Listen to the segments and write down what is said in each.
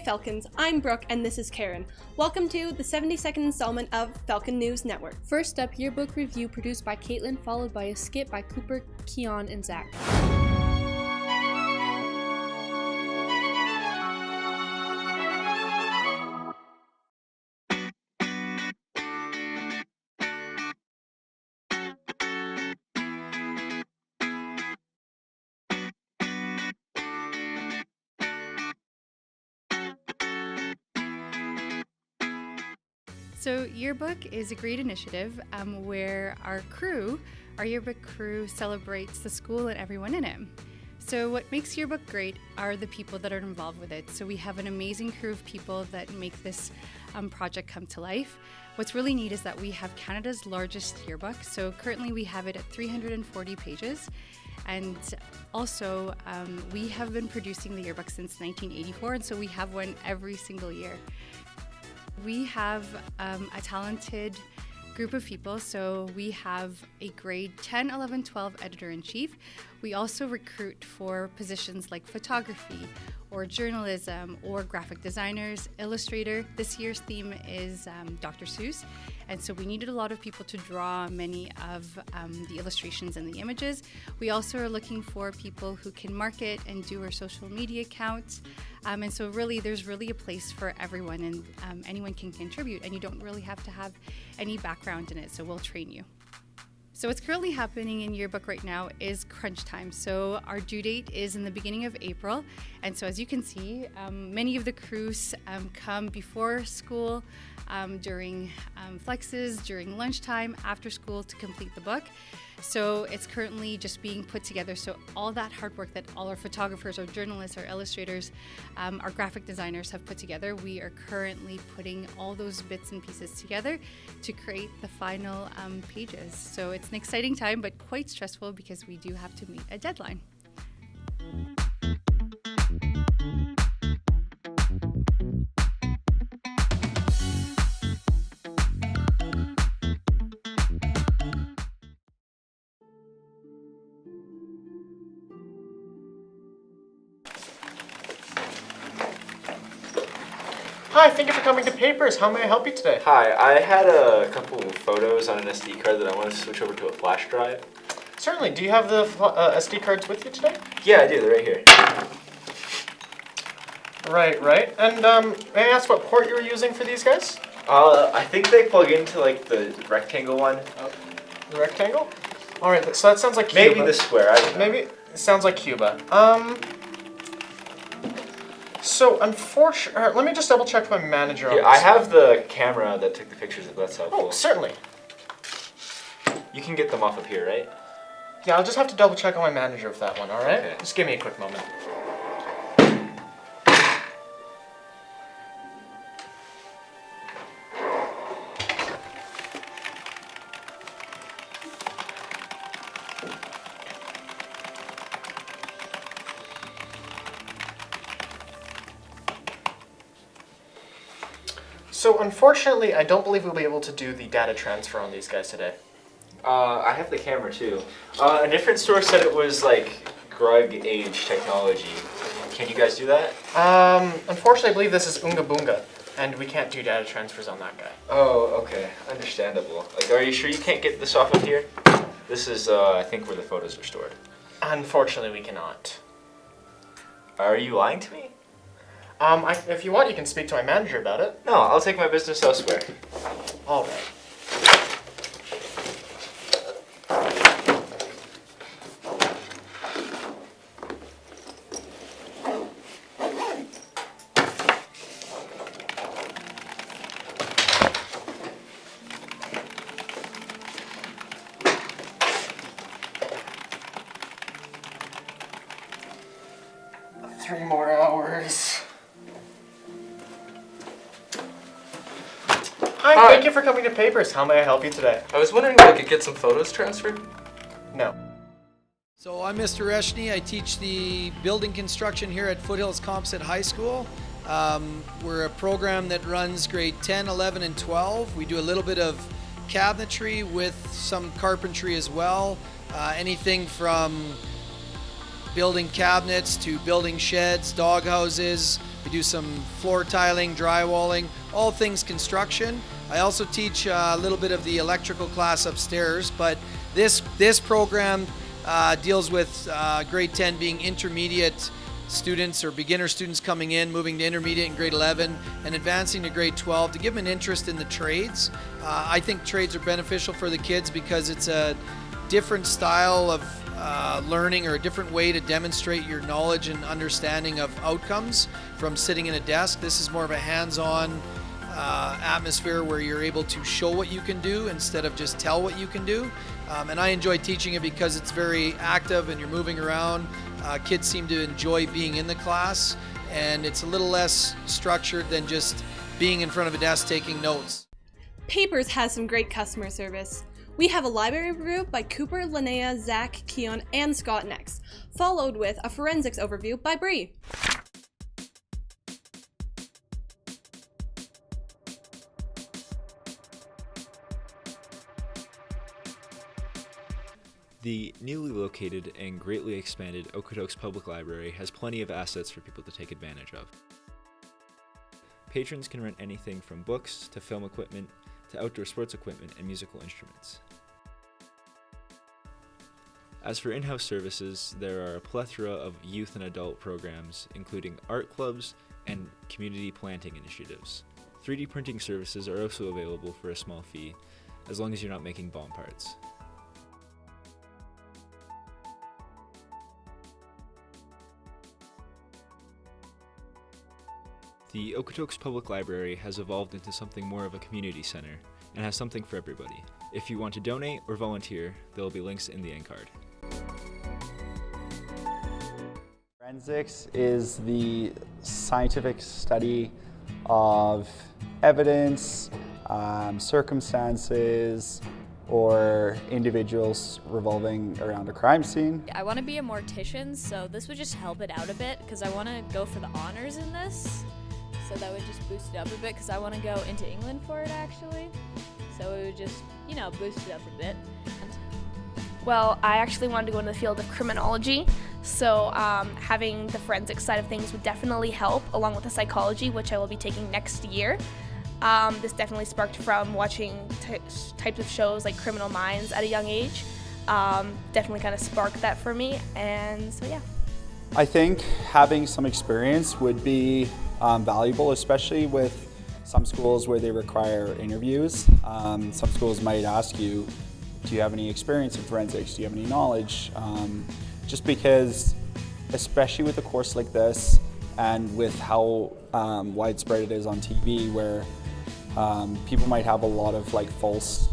Falcons. I'm Brooke and this is Karen. Welcome to the 72nd installment of Falcon News Network. First up, yearbook review produced by Caitlin, followed by a skit by Cooper, Keon, and Zach. So Yearbook is a great initiative where our yearbook crew celebrates the school and everyone in it. So what makes Yearbook great are the people that are involved with it. So we have an amazing crew of people that make this project come to life. What's really neat is that we have Canada's largest yearbook. So currently we have it at 340 pages. And also we have been producing the yearbook since 1984, and so we have one every single year. We have a talented group of people, so we have a grade 10, 11, 12 editor-in-chief. We also recruit for positions like photography or journalism or graphic designers, illustrator. This year's theme is Dr. Seuss, and so we needed a lot of people to draw many of the illustrations and the images. We also are looking for people who can market and do our social media accounts. And so really, there's really a place for everyone, and anyone can contribute, and you don't really have to have any background in it, so we'll train you. So what's currently happening in Yearbook right now is crunch time. So our due date is in the beginning of April, and so as you can see, many of the crews come before school, during flexes, during lunchtime, after school to complete the book. So it's currently just being put together. So all that hard work that all our photographers, our journalists, our illustrators, our graphic designers have put together, we are currently putting all those bits and pieces together to create the final pages. So it's an exciting time, but quite stressful because we do have to meet a deadline. Hi, thank you for coming to Papers. How may I help you today? Hi, I had a couple of photos on an SD card that I want to switch over to a flash drive. Certainly. Do you have the SD cards with you today? Yeah, I do. They're right here. Right. And may I ask what port you were using for these guys? I think they plug into like the rectangle one. The rectangle? All right. So that sounds like Cuba. Maybe the square. I don't know. Maybe it sounds like Cuba. So unfortunately, let me just double check with my manager on this. I have the camera that took the pictures if that's helpful. Oh, certainly. You can get them off of here, right? Yeah, I'll just have to double check on my manager with that one, all right? Okay. Just give me a quick moment. So unfortunately, I don't believe we'll be able to do the data transfer on these guys today. I have the camera too. A different store said it was like Grug age technology. Can you guys do that? Unfortunately, I believe this is Oonga Boonga, and we can't do data transfers on that guy. Oh, okay. Understandable. Like, are you sure you can't get this off of here? This is, I think, where the photos are stored. Unfortunately, we cannot. Are you lying to me? If you want, you can speak to my manager about it. No, I'll take my business elsewhere. All right. Three more hours. Hi, thank you for coming to Papers. How may I help you today? I was wondering if I could get some photos transferred. No. So I'm Mr. Reshny. I teach the building construction here at Foothills Composite High School. We're a program that runs grade 10, 11, and 12. We do a little bit of cabinetry with some carpentry as well. Anything from building cabinets to building sheds, dog houses, We do some floor tiling, drywalling, all things construction. I also teach a little bit of the electrical class upstairs, but this program deals with grade 10 being intermediate students or beginner students coming in, moving to intermediate in grade 11 and advancing to grade 12 to give them an interest in the trades. I think trades are beneficial for the kids because it's a different style of learning or a different way to demonstrate your knowledge and understanding of outcomes from sitting in a desk. This is more of a hands-on atmosphere where you're able to show what you can do instead of just tell what you can do. And I enjoy teaching it because it's very active and you're moving around. Kids seem to enjoy being in the class, and it's a little less structured than just being in front of a desk taking notes. Papers has some great customer service. We have a library review by Cooper, Linnea, Zach, Keon, and Scott next, followed with a forensics overview by Bree. The newly located and greatly expanded Okotoks Public Library has plenty of assets for people to take advantage of. Patrons can rent anything from books to film equipment to outdoor sports equipment and musical instruments. As for in-house services, there are a plethora of youth and adult programs, including art clubs and community planting initiatives. 3D printing services are also available for a small fee, as long as you're not making bomb parts. The Okotoks Public Library has evolved into something more of a community center and has something for everybody. If you want to donate or volunteer, there will be links in the end card. Forensics is the scientific study of evidence, circumstances, or individuals revolving around a crime scene. I want to be a mortician, so this would just help it out a bit because I want to go for the honors in this. So that would just boost it up a bit because I want to go into England for it actually. So it would just, boost it up a bit. Well, I actually wanted to go into the field of criminology, so having the forensic side of things would definitely help, along with the psychology, which I will be taking next year. This definitely sparked from watching types of shows like Criminal Minds at a young age. Definitely kind of sparked that for me, and so yeah. I think having some experience would be valuable, especially with some schools where they require interviews. Some schools might ask you, do you have any experience in forensics? Do you have any knowledge? Just because, especially with a course like this and with how widespread it is on TV, where people might have a lot of false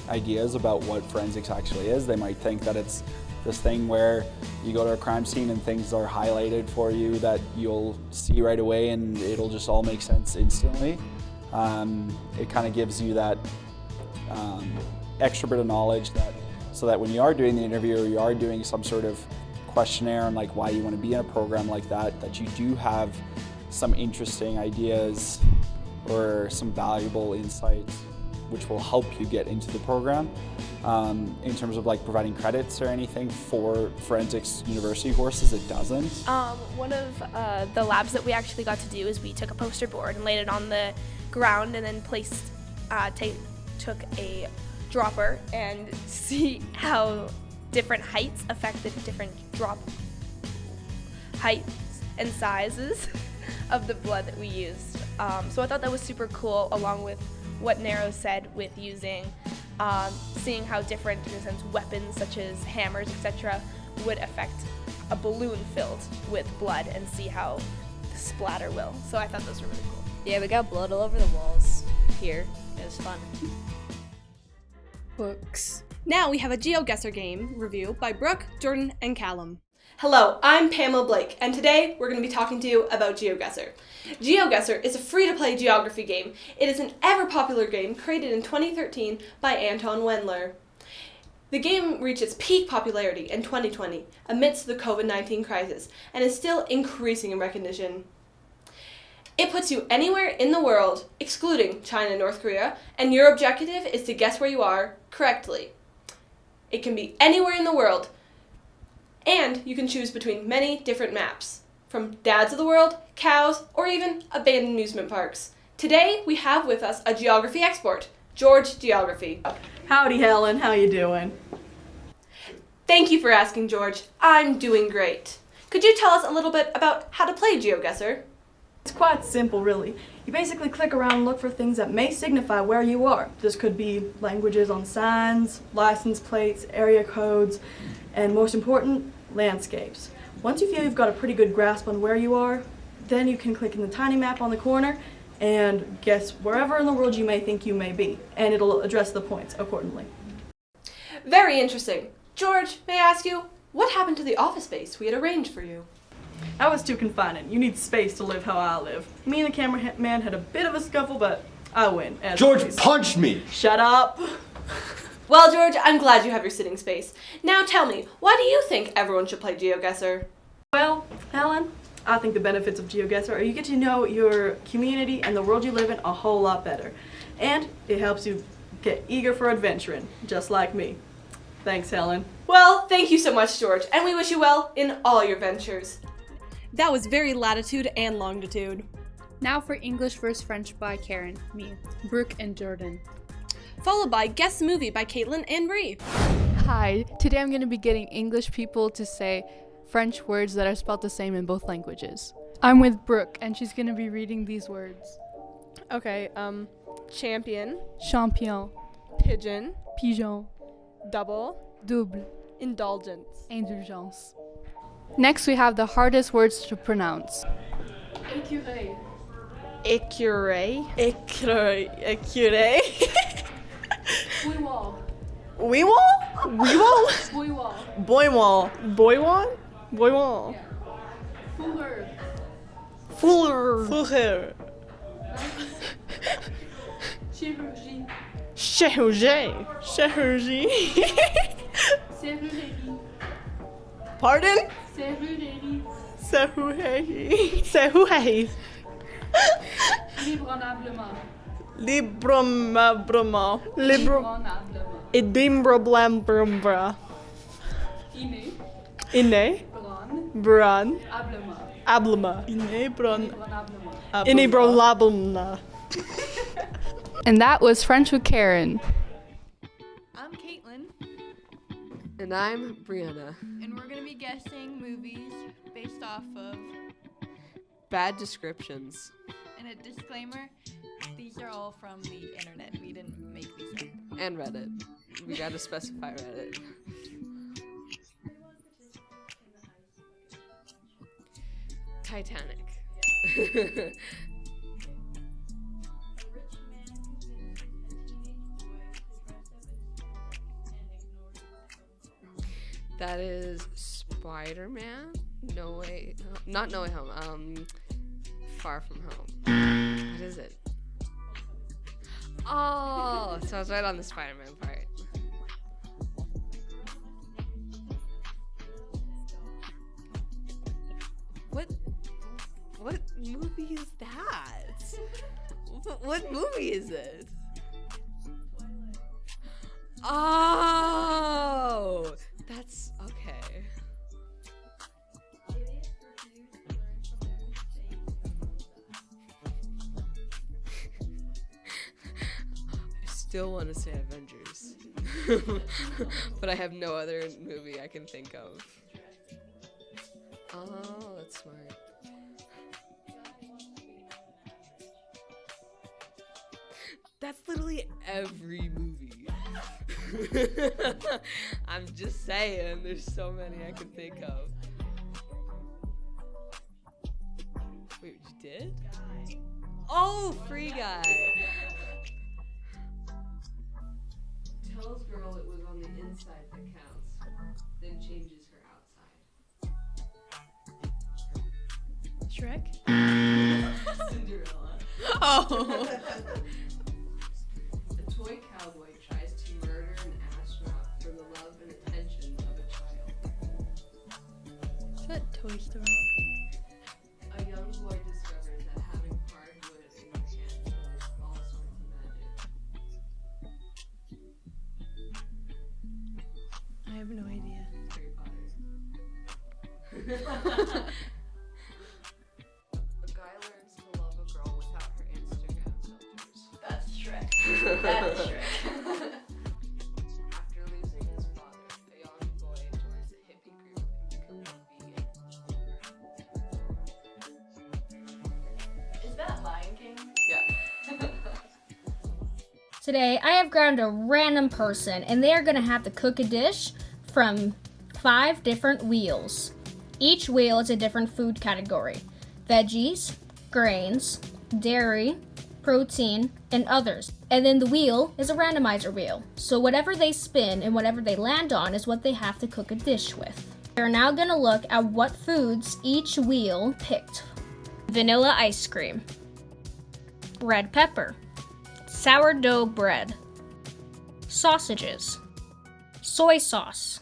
ideas about what forensics actually is. They might think that it's this thing where you go to a crime scene and things are highlighted for you that you'll see right away and it'll just all make sense instantly. It kind of gives you that extra bit of knowledge so that when you are doing the interview or you are doing some sort of questionnaire on why you want to be in a program like that you do have some interesting ideas or some valuable insights which will help you get into the program. In terms of providing credits or anything for forensics university courses, it doesn't. One of the labs that we actually got to do is we took a poster board and laid it on the ground and then took a dropper and see how different heights affected different drop heights and sizes of the blood that we used. So I thought that was super cool, along with what Nero said with using, seeing how different, in a sense, weapons such as hammers, etc., would affect a balloon filled with blood and see how the splatter will. So I thought those were really cool. Yeah, we got blood all over the walls here. It was fun. Books. Now we have a Geoguessr game review by Brooke, Jordan, and Callum. Hello, I'm Pamela Blake, and today we're going to be talking to you about Geoguessr. Geoguessr is a free-to-play geography game. It is an ever-popular game created in 2013 by Anton Wendler. The game reached its peak popularity in 2020 amidst the COVID-19 crisis and is still increasing in recognition. It puts you anywhere in the world, excluding China and North Korea, and your objective is to guess where you are correctly. It can be anywhere in the world, and you can choose between many different maps. from dads of the world, cows, or even abandoned amusement parks. Today, we have with us a geography expert, George Geography. Howdy, Helen. How you doing? Thank you for asking, George. I'm doing great. Could you tell us a little bit about how to play GeoGuessr? It's quite simple, really. You basically click around and look for things that may signify where you are. This could be languages on signs, license plates, area codes, and most important, landscapes. Once you feel you've got a pretty good grasp on where you are, then you can click in the tiny map on the corner and guess wherever in the world you may think you may be, and it'll address the points accordingly. Very interesting. George, may I ask you, what happened to the office space we had arranged for you? That was too confining. You need space to live how I live. Me and the cameraman had a bit of a scuffle, but I win. As George always. punched me! Shut up! Well, George, I'm glad you have your sitting space. Now tell me, why do you think everyone should play GeoGuessr? Well, Helen, I think the benefits of GeoGuessr are you get to know your community and the world you live in a whole lot better. And it helps you get eager for adventuring, just like me. Thanks, Helen. Well, thank you so much, George, and we wish you well in all your ventures. That was very latitude and longitude. Now for English vs. French by Karen, me, Brooke, and Jordan. Followed by Guess the Movie by Caitlin and Bree. Hi, today I'm going to be getting English people to say French words that are spelled the same in both languages. I'm with Brooke, and she's going to be reading these words. Okay, champion, Champion, pigeon, pigeon, double, double, indulgence, indulgence. Next we have the hardest words to pronounce. Écureuil. écureuil, Écureuil. Bouilloire. Weewall? Weewall? Bouilloire. Boywall. boywan, boywan, Fourrure. Fuller. Fuller. Chirurgie. chirurgie, chirurgie, Serrurerie. Pardon? Serrurerie. serrurerie, serrurerie, Libronnablement. librement, Libronnablement. edimbrablambrambra, Inné. inné, Bron. bran, Ablement. ablema, inné, bron, Libronnablement. inebrolabla. And that was French with Karen. I'm Caitlin, And I'm Brianna. and we're going to be guessing movies based off of, Bad descriptions. and a disclaimer, these are all from the internet. We didn't make these up. And Reddit. We gotta specify Reddit. Titanic. That is Spider-Man? No Way... Not No Way Home. Far From Home. What is it? Oh, so I was right on the Spider-Man part. What movie is that? What movie is it? Oh, that's okay. I still want to say Avengers, but I have no other movie I can think of. Oh, that's smart. That's literally every movie. I'm just saying, there's so many I can think of. Wait, you did? Oh, Free Guy. Tells girl it was on the inside that counts, then changes her outside. Shrek? Cinderella. Oh. A toy cowboy tries to murder an astronaut for the love and attention of a child. Is that Toy Story? A young boy discovers that having hard wood in your hands is all sorts of magic. I have no idea. Harry Potter. That is Shrek. After losing his father, a young boy joins a hippie group and becomes vegan. Is that Lion King? Yeah. Today, I have grabbed a random person, and they are going to have to cook a dish from 5 different wheels. Each wheel is a different food category: veggies, grains, dairy, protein, and others. And then the wheel is a randomizer wheel. So whatever they spin and whatever they land on is what they have to cook a dish with. We're now going to look at what foods each wheel picked. Vanilla ice cream, red pepper, sourdough bread, sausages, soy sauce,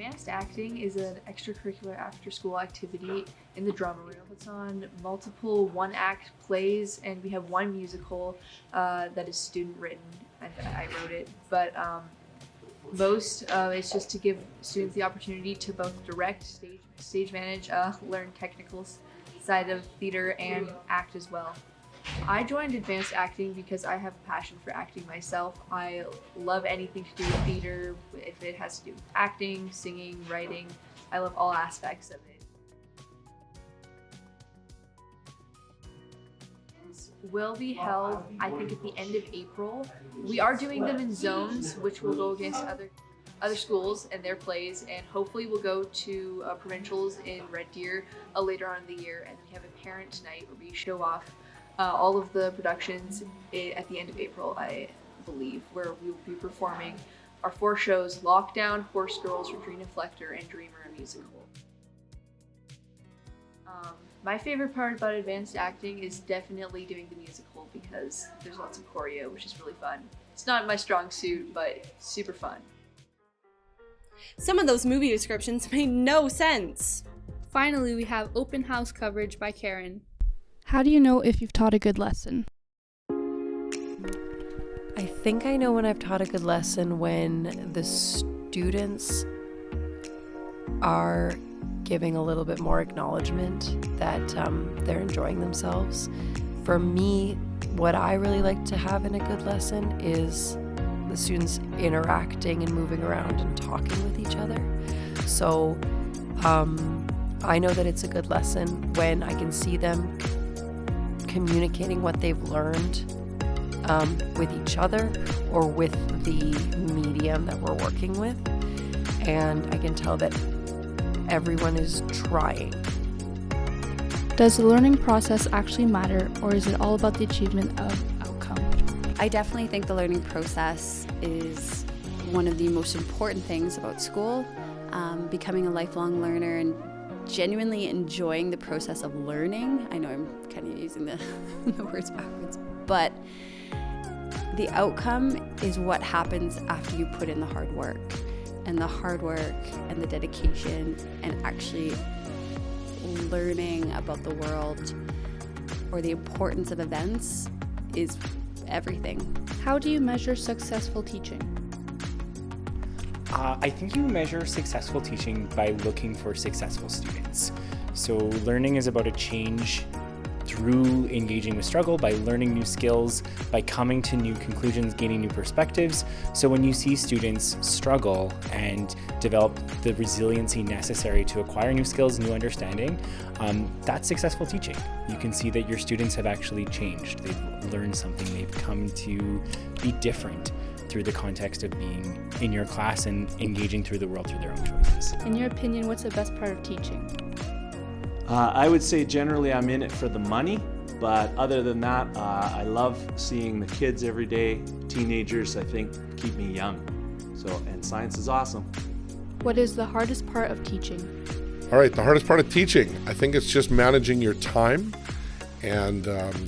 Advanced acting is an extracurricular after-school activity in the drama room. It's on multiple one-act plays, and we have one musical that is student-written, and I wrote it. But most it's just to give students the opportunity to both direct, stage manage, learn technical side of theater, and act as well. I joined advanced acting because I have a passion for acting myself. I love anything to do with theater, if it has to do with acting, singing, writing. I love all aspects of it. This will be held, I think, at the end of April. We are doing them in zones, which will go against other schools and their plays, and hopefully we'll go to provincials in Red Deer later on in the year, and we have a parent night where we show off all of the productions at the end of April, I believe, where we will be performing our 4 shows: Lockdown, Horse Girls, Rodrina Flector, and Dreamer, a musical. My favorite part about advanced acting is definitely doing the musical because there's lots of choreo, which is really fun. It's not my strong suit, but super fun. Some of those movie descriptions made no sense. Finally, we have open house coverage by Karen. How do you know if you've taught a good lesson? I think I know when I've taught a good lesson when the students are giving a little bit more acknowledgement that they're enjoying themselves. For me, what I really like to have in a good lesson is the students interacting and moving around and talking with each other. So I know that it's a good lesson when I can see them communicating what they've learned with each other or with the medium that we're working with, and I can tell that everyone is trying. Does the learning process actually matter, or is it all about the achievement of outcome? I definitely think the learning process is one of the most important things about school. Becoming a lifelong learner and genuinely enjoying the process of learning. I know I'm kind of using the words backwards, but the outcome is what happens after you put in the hard work. And the hard work and the dedication and actually learning about the world or the importance of events is everything. How do you measure successful teaching? I think you measure successful teaching by looking for successful students. So learning is about a change through engaging with struggle, by learning new skills, by coming to new conclusions, gaining new perspectives. So when you see students struggle and develop the resiliency necessary to acquire new skills, new understanding, that's successful teaching. You can see that your students have actually changed. They've learned something. They've come to be different through the context of being in your class and engaging through the world through their own choices. In your opinion, what's the best part of teaching? I would say generally I'm in it for the money, but other than that, I love seeing the kids every day. Teenagers, I think, keep me young. And science is awesome. What is the hardest part of teaching? All right, the hardest part of teaching, I think it's just managing your time and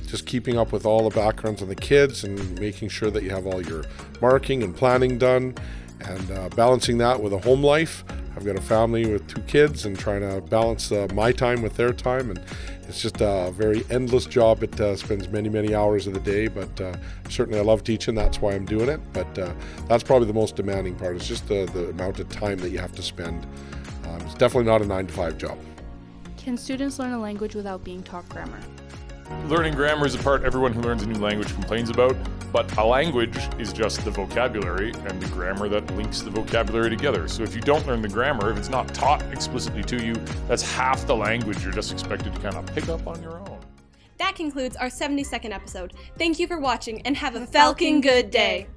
just keeping up with all the backgrounds of the kids and making sure that you have all your marking and planning done and balancing that with a home life. I've got a family with 2 kids and trying to balance my time with their time, and it's just a very endless job. It spends many, many hours of the day, but certainly I love teaching. That's why I'm doing it, but that's probably the most demanding part. It's just the amount of time that you have to spend. It's definitely not a 9-to-5 job. Can students learn a language without being taught grammar? Learning grammar is a part everyone who learns a new language complains about, but a language is just the vocabulary and the grammar that links the vocabulary together. So if you don't learn the grammar, if it's not taught explicitly to you, that's half the language you're just expected to kind of pick up on your own. That concludes our 72nd episode. Thank you for watching and have a Falcon good day.